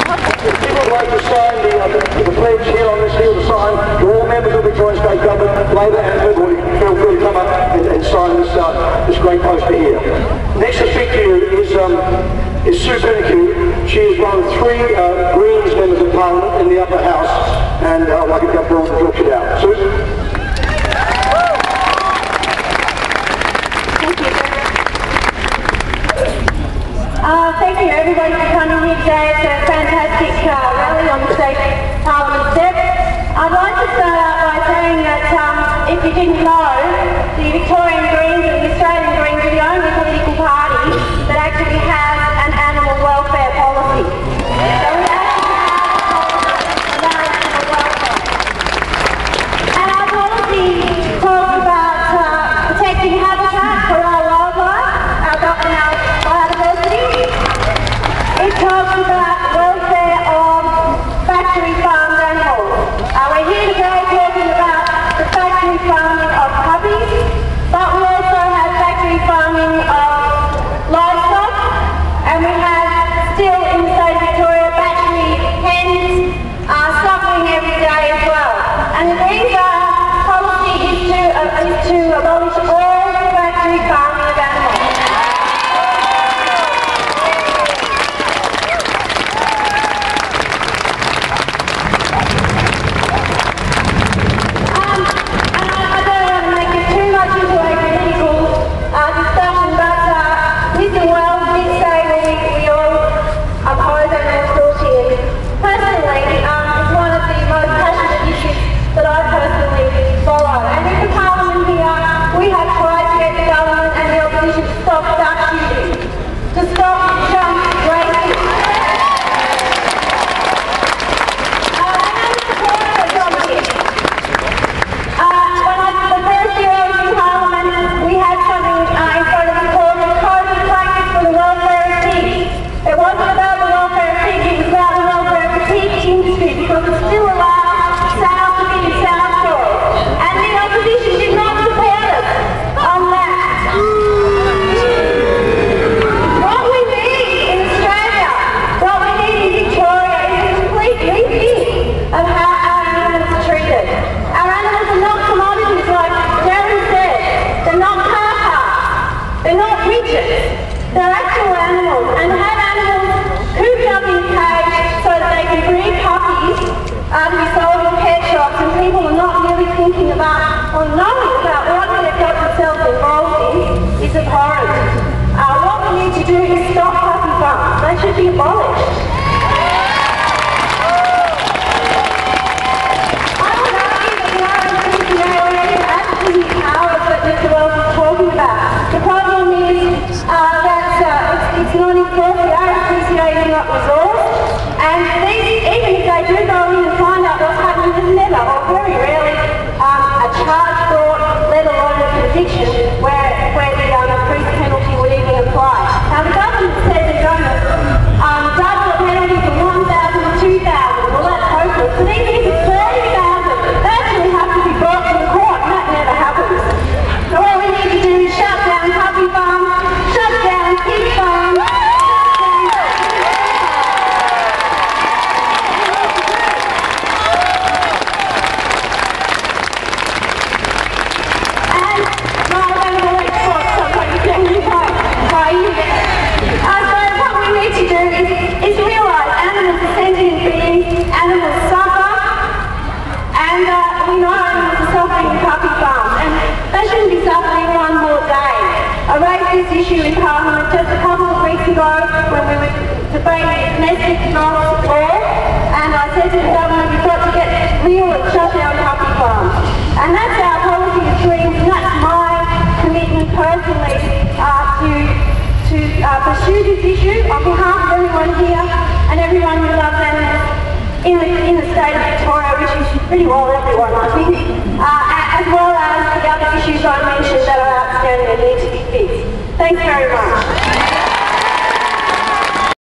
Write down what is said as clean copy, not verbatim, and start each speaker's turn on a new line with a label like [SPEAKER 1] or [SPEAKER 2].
[SPEAKER 1] If you would like to sign the pledge here on this hill to sign to all members of the Victorian State Government, Labor and Liberal, feel free to come up and sign this great poster here. Next to speak to you is Sue Pennicue. She is one of 3 Greens members of Parliament in the upper house, and I'd like to come forward and talk to you now. Sue?
[SPEAKER 2] Thank you everybody for coming here today. It's a fantastic rally on the State Parliament steps. I'd like to start out by saying that if you didn't know, the Victorian Greens and the Australian Greens are the only political party that actually has an animal welfare policy. So we actually have a policy about animal welfare. And our policy talks about protecting habitat for our wildlife, our biodiversity. It talks about the welfare of factory farmed animals. We're here today talking about the factory farming of puppies, but we also have factory farming of livestock, and we have still in the state of Victoria battery hens suckling every day as well. And the Greens policy is to abolish all factory farming of animals. They're actual animals, and have animals cooped up in a cage so that they can breed puppies to be sold in pet shops, and people are not really thinking about or knowing about what they've got themselves involved in is abhorrent. What we need to do is stop puppy farms. They should be abolished. I would argue that we are increasing our area advocacy powers that Mr. Wells is talking about. The problem is it's not enforced. We are appreciating that resource, and even if they do go in and find out what's happening, there's never or very rarely a charge brought, let alone a conviction where the increased penalty would even apply. Now the government says they're going to double the penalty from 1,000 to 2,000. Well, that's hopeless. But even if it's 30,000, they actually have to be brought to the court, and that never happens. So what we need to do is shut down puppy farms, shut down pig farms, this issue in Parliament just a couple of weeks ago when we were debating domestic violence law, and I said to the government, we've got to get real and shut down puppy farms. And that's our policy of Greens, and that's my commitment personally to pursue this issue on behalf of everyone here and everyone who loves animals in the state of Victoria, which is pretty well everyone, I think, as well as the other issues I mentioned that